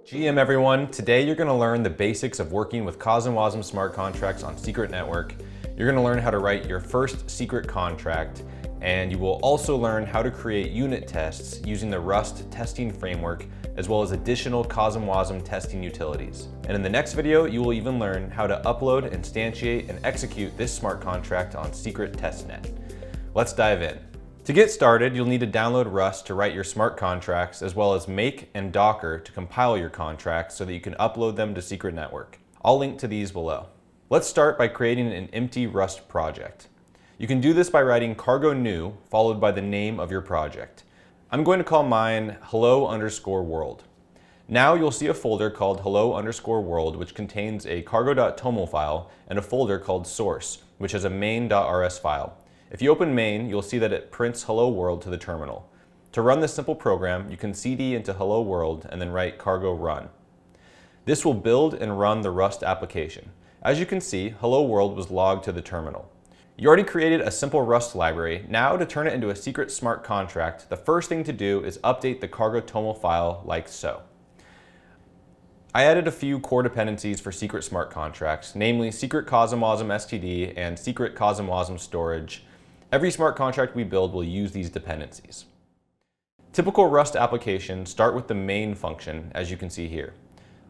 GM everyone, today you're going to learn the basics of working with CosmWasm smart contracts on Secret Network. You're going to learn how to write your first secret contract, and you will also learn how to create unit tests using the Rust testing framework, as well as additional CosmWasm testing utilities. And in the next video, you will even learn how to upload, instantiate, and execute this smart contract on Secret Testnet. Let's dive in. To get started, you'll need to download Rust to write your smart contracts, as well as Make and Docker to compile your contracts so that you can upload them to Secret Network. I'll link to these below. Let's start by creating an empty Rust project. You can do this by writing cargo new followed by the name of your project. I'm going to call mine hello_world. Now you'll see a folder called hello_world, which contains a cargo.toml file and a folder called source, which has a main.rs file. If you open main, you'll see that it prints hello world to the terminal. To run this simple program, you can cd into hello world and then write cargo run. This will build and run the Rust application. As you can see, hello world was logged to the terminal. You already created a simple Rust library. Now to turn it into a secret smart contract, the first thing to do is update the cargo.toml file like so. I added a few core dependencies for secret smart contracts, namely secret CosmWasm std and secret CosmWasm storage. Every smart contract we build will use these dependencies. Typical Rust applications start with the main function, as you can see here.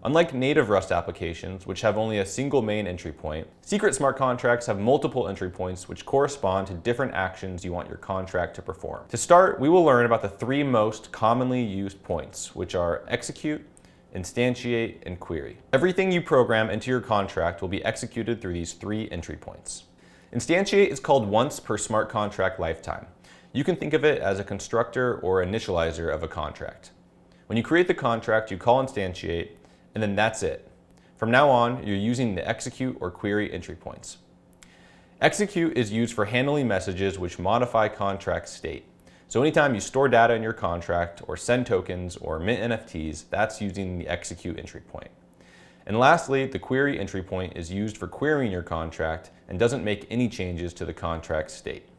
Unlike native Rust applications, which have only a single main entry point, secret smart contracts have multiple entry points which correspond to different actions you want your contract to perform. To start, we will learn about the three most commonly used points, which are execute, instantiate, and query. Everything you program into your contract will be executed through these three entry points. Instantiate is called once per smart contract lifetime. You can think of it as a constructor or initializer of a contract. When you create the contract, you call instantiate, and then that's it. From now on, you're using the execute or query entry points. Execute is used for handling messages which modify contract state. So anytime you store data in your contract or send tokens or mint NFTs, that's using the execute entry point. And lastly, the query entry point is used for querying your contract and doesn't make any changes to the contract state.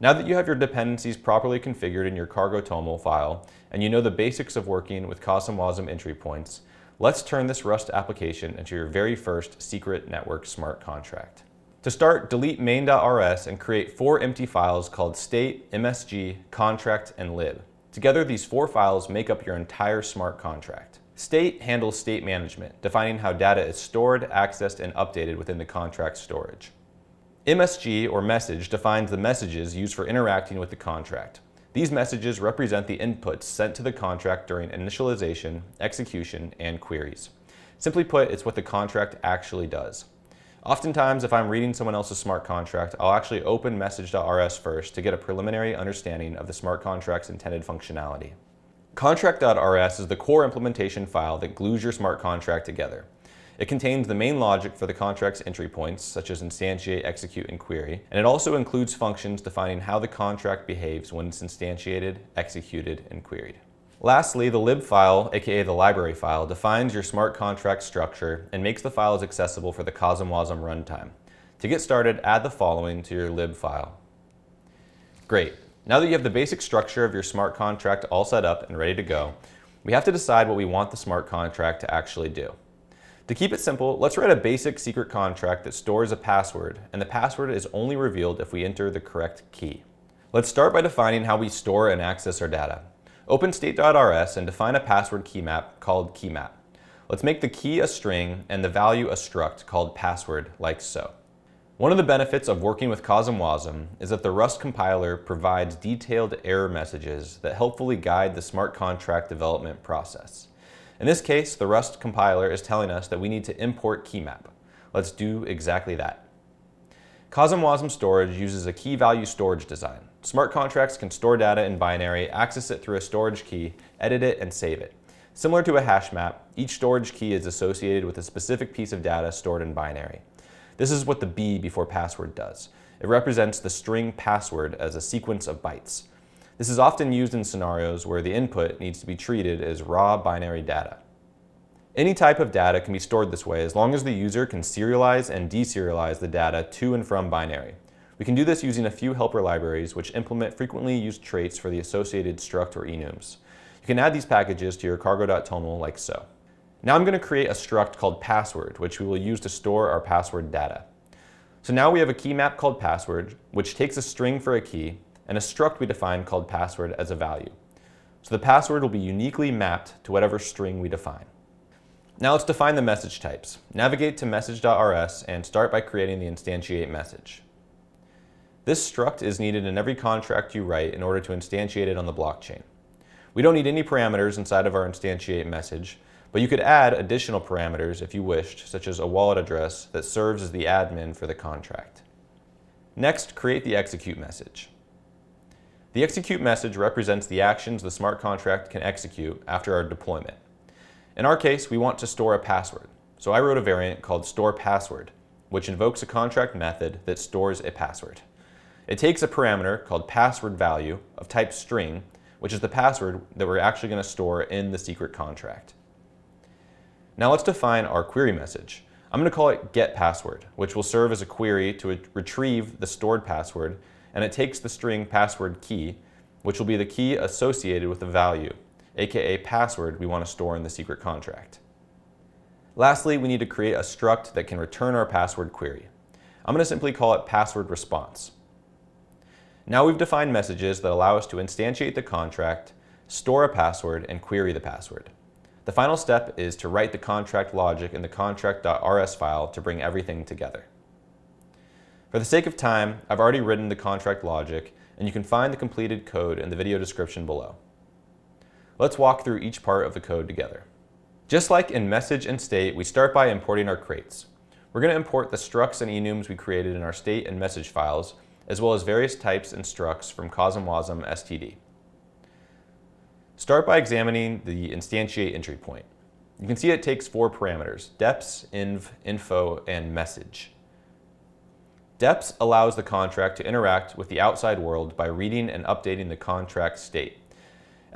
Now that you have your dependencies properly configured in your cargo.toml file and you know the basics of working with CosmWasm entry points, let's turn this Rust application into your very first secret network smart contract. To start, delete main.rs and create 4 empty files called state, msg, contract, and lib. Together, these 4 files make up your entire smart contract. State handles state management, defining how data is stored, accessed, and updated within the contract storage. MSG, or message, defines the messages used for interacting with the contract. These messages represent the inputs sent to the contract during initialization, execution, and queries. Simply put, it's what the contract actually does. Oftentimes, if I'm reading someone else's smart contract, I'll actually open message.rs first to get a preliminary understanding of the smart contract's intended functionality. Contract.rs is the core implementation file that glues your smart contract together. It contains the main logic for the contract's entry points, such as instantiate, execute, and query, and it also includes functions defining how the contract behaves when it's instantiated, executed, and queried. Lastly, the lib file, aka the library file, defines your smart contract structure and makes the files accessible for the CosmWasm runtime. To get started, add the following to your lib file. Great. Now that you have the basic structure of your smart contract all set up and ready to go, we have to decide what we want the smart contract to actually do. To keep it simple, let's write a basic secret contract that stores a password, and the password is only revealed if we enter the correct key. Let's start by defining how we store and access our data. Open state.rs and define a password key map called keymap. Let's make the key a string and the value a struct called password, like so. One of the benefits of working with CosmWasm is that the Rust compiler provides detailed error messages that helpfully guide the smart contract development process. In this case, the Rust compiler is telling us that we need to import keymap. Let's do exactly that. CosmWasm storage uses a key value storage design. Smart contracts can store data in binary, access it through a storage key, edit it, and save it. Similar to a hash map, each storage key is associated with a specific piece of data stored in binary. This is what the B before password does. It represents the string password as a sequence of bytes. This is often used in scenarios where the input needs to be treated as raw binary data. Any type of data can be stored this way as long as the user can serialize and deserialize the data to and from binary. We can do this using a few helper libraries which implement frequently used traits for the associated struct or enums. You can add these packages to your cargo.toml like so. Now I'm going to create a struct called password, which we will use to store our password data. So now we have a key map called password, which takes a string for a key, and a struct we define called password as a value. So the password will be uniquely mapped to whatever string we define. Now let's define the message types. Navigate to message.rs and start by creating the instantiate message. This struct is needed in every contract you write in order to instantiate it on the blockchain. We don't need any parameters inside of our instantiate message, but you could add additional parameters if you wished, such as a wallet address that serves as the admin for the contract. Next, create the execute message. The execute message represents the actions the smart contract can execute after our deployment. In our case, we want to store a password, so I wrote a variant called store password, which invokes a contract method that stores a password. It takes a parameter called password value of type string, which is the password that we're actually going to store in the secret contract. Now let's define our query message. I'm going to call it getPassword, which will serve as a query to retrieve the stored password, and it takes the string password key, which will be the key associated with the value, aka password we want to store in the secret contract. Lastly, we need to create a struct that can return our password query. I'm going to simply call it password response. Now we've defined messages that allow us to instantiate the contract, store a password, and query the password. The final step is to write the contract logic in the contract.rs file to bring everything together. For the sake of time, I've already written the contract logic, and you can find the completed code in the video description below. Let's walk through each part of the code together. Just like in message and state, we start by importing our crates. We're going to import the structs and enums we created in our state and message files, as well as various types and structs from CosmWasm std. Start by examining the instantiate entry point. You can see it takes 4 parameters: deps, inv, info, and message. Deps allows the contract to interact with the outside world by reading and updating the contract state,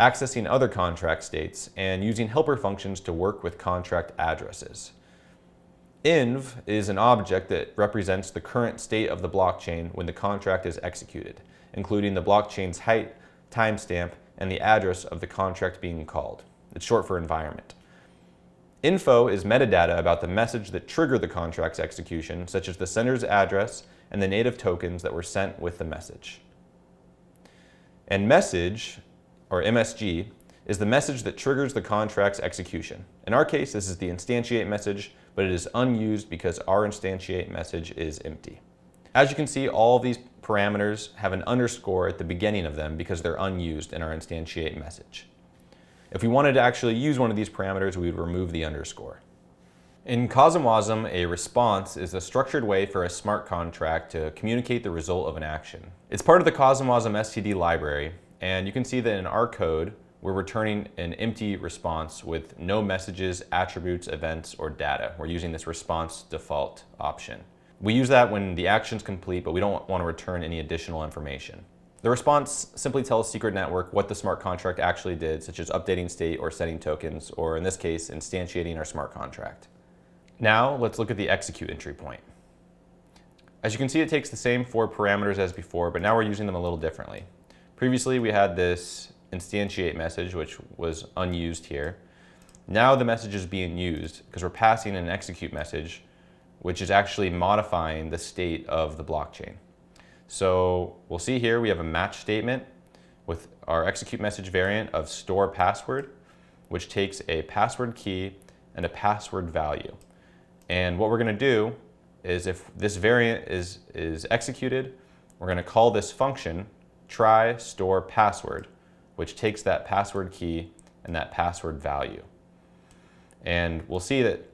accessing other contract states, and using helper functions to work with contract addresses. Inv is an object that represents the current state of the blockchain when the contract is executed, including the blockchain's height, timestamp, and the address of the contract being called. It's short for environment. Info is metadata about the message that triggered the contract's execution, such as the sender's address and the native tokens that were sent with the message. And message, or MSG, is the message that triggers the contract's execution. In our case, this is the instantiate message, but it is unused because our instantiate message is empty. As you can see, all of these parameters have an underscore at the beginning of them because they're unused in our instantiate message. If we wanted to actually use one of these parameters, we would remove the underscore. In CosmWasm, a response is a structured way for a smart contract to communicate the result of an action. It's part of the CosmWasm std library, and you can see that in our code, we're returning an empty response with no messages, attributes, events, or data. We're using this response default option. We use that when the action's complete, but we don't want to return any additional information. The response simply tells Secret Network what the smart contract actually did, such as updating state or setting tokens, or in this case, instantiating our smart contract. Now, let's look at the execute entry point. As you can see, it takes the same 4 parameters as before, but now we're using them a little differently. Previously, we had this instantiate message, which was unused here. Now the message is being used because we're passing an execute message, which is actually modifying the state of the blockchain. So we'll see here we have a match statement with our execute message variant of store password, which takes a password key and a password value. And what we're going to do is, if this variant is executed, we're going to call this function try store password, which takes that password key and that password value. And we'll see that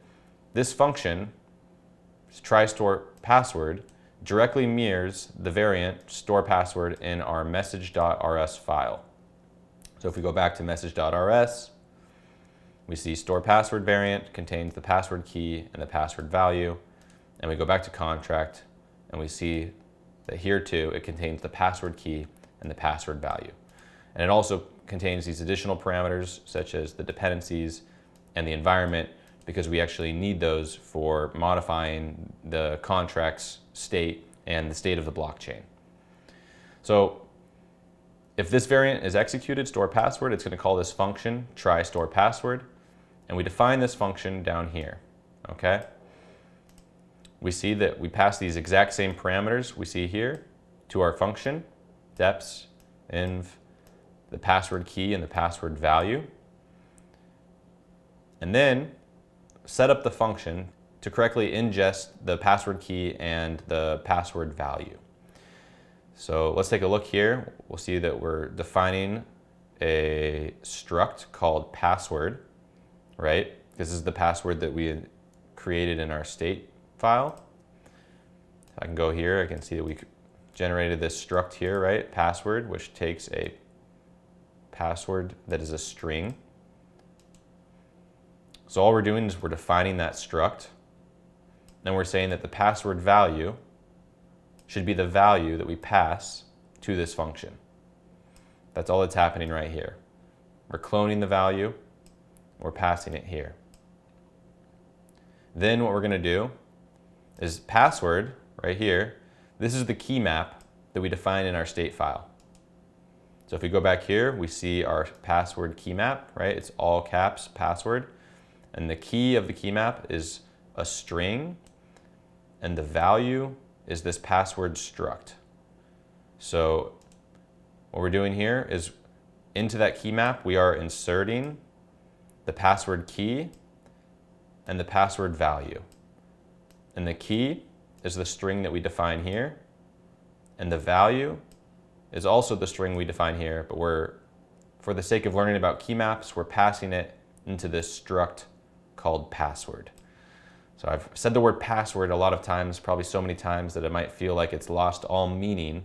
this function, try store password, directly mirrors the variant store password in our message.rs file. So if we go back to message.rs, we see store password variant contains the password key and the password value, and we go back to contract and we see that here too it contains the password key and the password value. And it also contains these additional parameters such as the dependencies and the environment, because we actually need those for modifying the contract's state and the state of the blockchain. So if this variant is executed, store password, it's going to call this function try store password. and we define this function down here, okay? We see that we pass these exact same parameters we see here to our function, deps, inv, the password key and the password value. And then set up the function to correctly ingest the password key and the password value. So let's take a look here. We'll see that we're defining a struct called password, right? This is the password that we had created in our state file. I can go here, I can see that we generated this struct here, right? Password, which takes a password that is a string. So all we're doing is we're defining that struct, and we're saying that the password value should be the value that we pass to this function. That's all that's happening right here. We're cloning the value, we're passing it here. Then what we're going to do is password right here. This is the key map that we define in our state file. So if we go back here, we see our password key map, right? It's all caps password. And the key of the key map is a string, and the value is this password struct. So what we're doing here is into that key map, we are inserting the password key and the password value. And the key is the string that we define here, and the value is also the string we define here, but for the sake of learning about key maps, we're passing it into this struct called password. So I've said the word password a lot of times, probably so many times that it might feel like it's lost all meaning,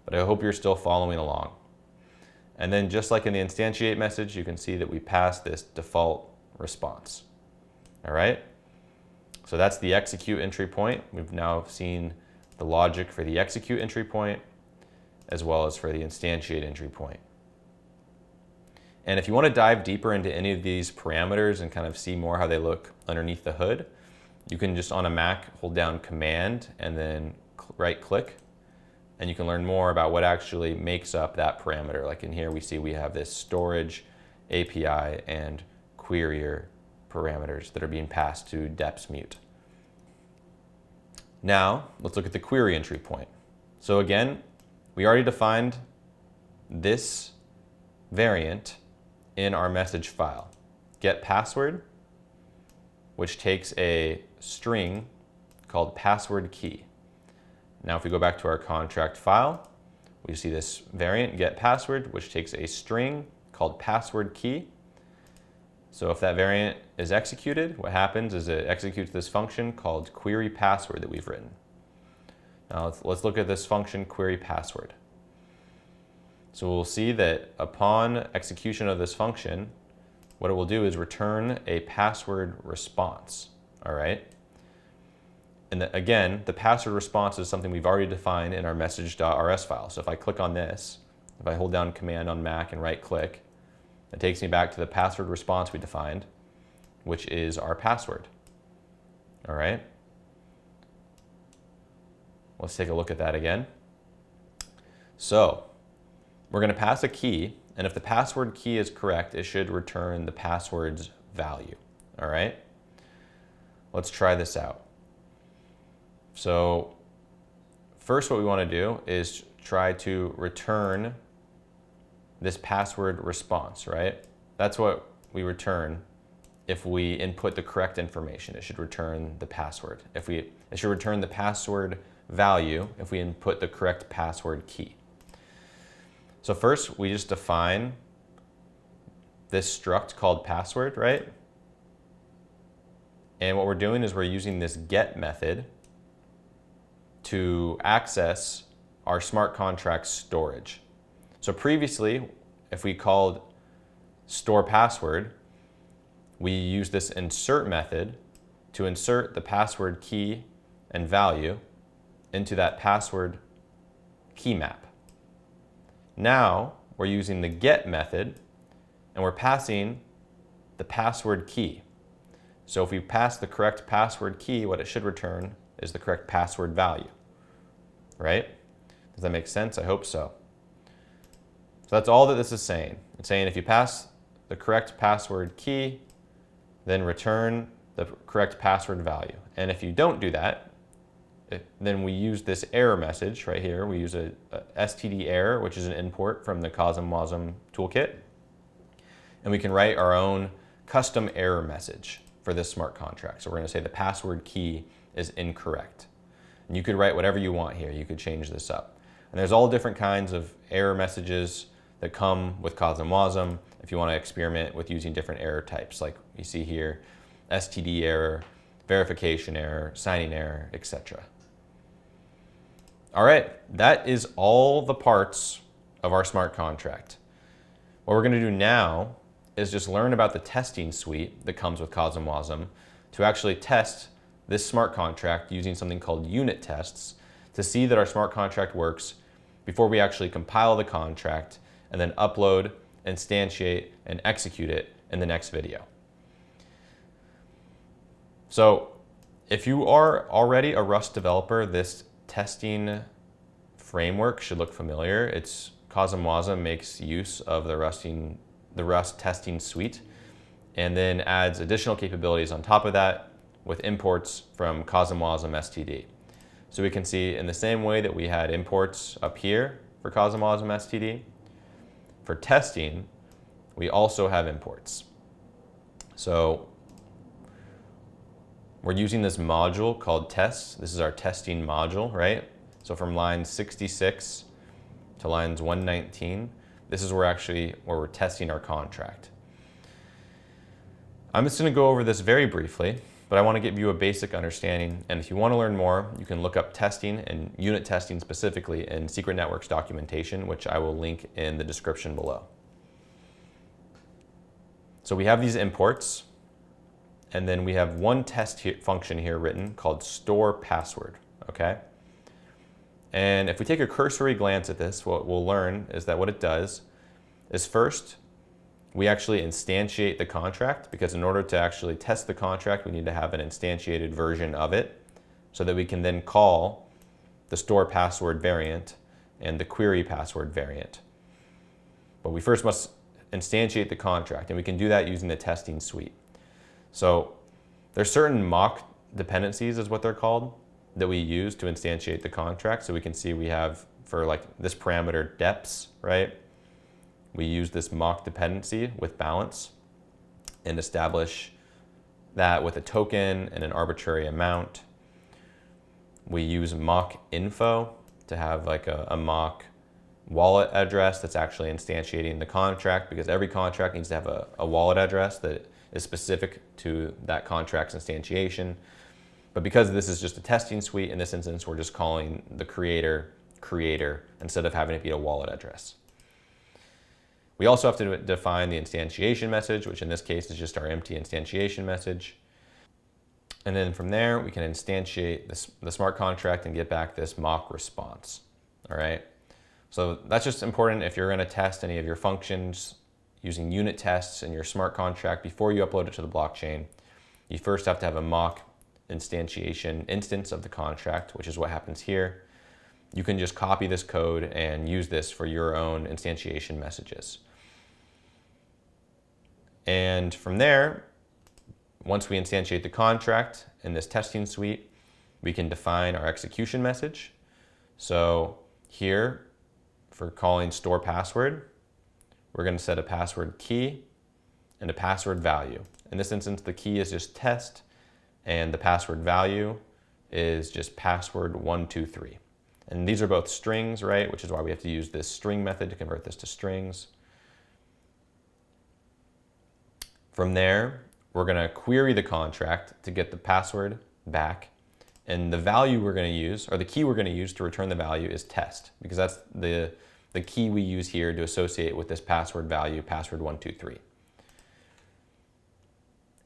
but I hope you're still following along. And then just like in the instantiate message, you can see that we pass this default response. All right? So that's the execute entry point. We've now seen the logic for the execute entry point as well as for the instantiate entry point. And if you want to dive deeper into any of these parameters and kind of see more how they look underneath the hood, you can just on a Mac hold down Command and then right click, and you can learn more about what actually makes up that parameter. Like in here we see we have this storage, API, and querier parameters that are being passed to deps mute. Now let's look at the query entry point. So again, we already defined this variant in our message file. Get password, which takes a string called password key. Now if we go back to our contract file, we see this variant get password, which takes a string called password key. So if that variant is executed, what happens is it executes this function called query password that we've written. Now let's look at this function query password. So we'll see that upon execution of this function, what it will do is return a password response, all right? And again, the password response is something we've already defined in our message.rs file. So if I click on this, if I hold down Command on Mac and right click, it takes me back to the password response we defined, which is our password, all right? Let's take a look at that again. So we're going to pass a key, and if the password key is correct, it should return the password's value, all right? Let's try this out. So first what we want to do is try to return this password response, right? That's what we return if we input the correct information. It should return the password. It should return the password value if we input the correct password key. So first, we just define this struct called password, right? And what we're doing is we're using this get method to access our smart contract storage. So previously, if we called store password, we use this insert method to insert the password key and value into that password key map. Now we're using the get method and we're passing the password key. So if we pass the correct password key, what it should return is the correct password value, right? Does that make sense? I hope so. So that's all that this is saying. It's saying if you pass the correct password key, then return the correct password value. And if you don't do that, then we use this error message right here. We use a std error, which is an import from the CosmWasm toolkit. And we can write our own custom error message for this smart contract. So we're going to say the password key is incorrect. And you could write whatever you want here. You could change this up. And there's all different kinds of error messages that come with CosmWasm if you want to experiment with using different error types, like you see here, std error, verification error, signing error, etc. All right, that is all the parts of our smart contract. What we're going to do now is just learn about the testing suite that comes with CosmWasm to actually test this smart contract using something called unit tests to see that our smart contract works before we actually compile the contract and then upload, instantiate, and execute it in the next video. So if you are already a Rust developer, this testing framework should look familiar. CosmWasm makes use of the Rust testing suite and then adds additional capabilities on top of that with imports from CosmWasm STD. So we can see in the same way that we had imports up here for CosmWasm STD, for testing, we also have imports. So we're using this module called tests. This is our testing module, right? So from line 66 to lines 119, this is where we're testing our contract. I'm just going to go over this very briefly, but I want to give you a basic understanding. And if you want to learn more, you can look up testing and unit testing specifically in Secret Networks documentation, which I will link in the description below. So we have these imports, and then we have one test function here written called store password, okay? And if we take a cursory glance at this, what we'll learn is that what it does is first, we actually instantiate the contract, because in order to actually test the contract, we need to have an instantiated version of it so that we can then call the store password variant and the query password variant. But we first must instantiate the contract, and we can do that using the testing suite. So there's certain mock dependencies, is what they're called, that we use to instantiate the contract. So we can see we have, for like this parameter depths, right? We use this mock dependency with balance and establish that with a token and an arbitrary amount. We use mock info to have like a mock wallet address that's actually instantiating the contract, because every contract needs to have a wallet address that is specific to that contract's instantiation. But because this is just a testing suite, in this instance, we're just calling the creator instead of having it be a wallet address. We also have to define the instantiation message, which in this case is just our empty instantiation message. And then from there, we can instantiate the smart contract and get back this mock response, all right? So that's just important if you're gonna test any of your functions using unit tests in your smart contract before you upload it to the blockchain. You first have to have a mock instantiation instance of the contract, which is what happens here. You can just copy this code and use this for your own instantiation messages. And from there, once we instantiate the contract in this testing suite, we can define our execution message. So here, for calling store password, we're going to set a password key and a password value. In this instance, the key is just test, and the password value is just password 123. And these are both strings, right? Which is why we have to use this string method to convert this to strings. From there, we're going to query the contract to get the password back. And the value we're going to use, or the key we're going to use to return the value, is test, because that's the key we use here to associate with this password value, password 123.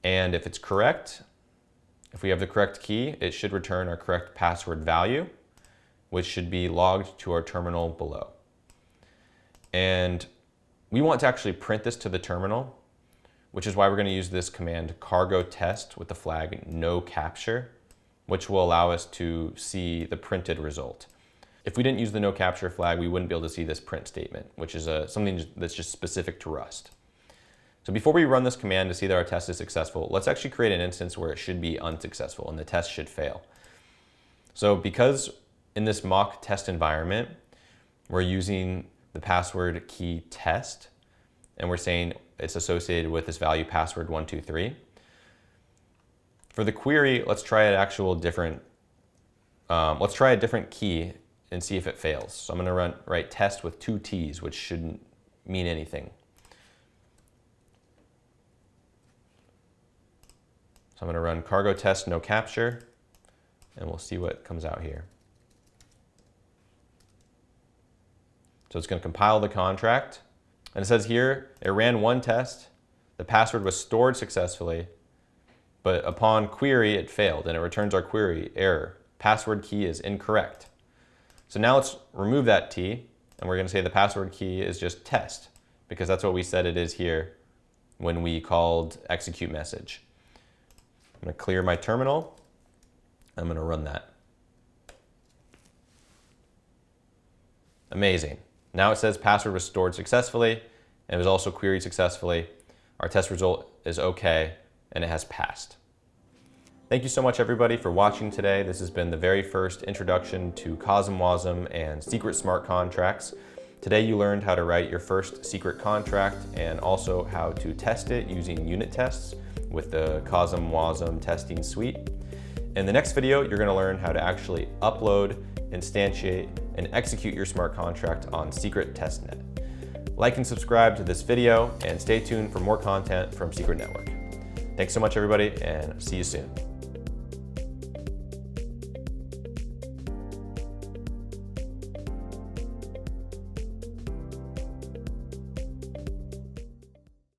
And if it's correct, if we have the correct key, it should return our correct password value, which should be logged to our terminal below. And we want to actually print this to the terminal, which is why we're going to use this command cargo test with the flag no capture, which will allow us to see the printed result. If we didn't use the no capture flag, we wouldn't be able to see this print statement, which is something that's just specific to Rust. So before we run this command to see that our test is successful, let's actually create an instance where it should be unsuccessful and the test should fail. So because in this mock test environment, we're using the password key test, and we're saying it's associated with this value password 123. For the query, let's try a different key and see if it fails. So I'm going to write test with 2 T's, which shouldn't mean anything. So I'm going to run cargo test no capture, and we'll see what comes out here. So it's going to compile the contract, and it says here it ran 1 test, the password was stored successfully, but upon query it failed, and it returns our query error. Password key is incorrect. So now let's remove that T, and we're going to say the password key is just test, because that's what we said it is here when we called execute message. I'm going to clear my terminal. I'm going to run that. Amazing. Now it says password was stored successfully, and it was also queried successfully. Our test result is okay, and it has passed. Thank you so much, everybody, for watching today. This has been the very first introduction to CosmWasm and secret smart contracts. Today you learned how to write your first secret contract and also how to test it using unit tests with the CosmWasm testing suite. In the next video, you're going to learn how to actually upload, instantiate, and execute your smart contract on Secret Testnet. Like and subscribe to this video, and stay tuned for more content from Secret Network. Thanks so much, everybody, and see you soon.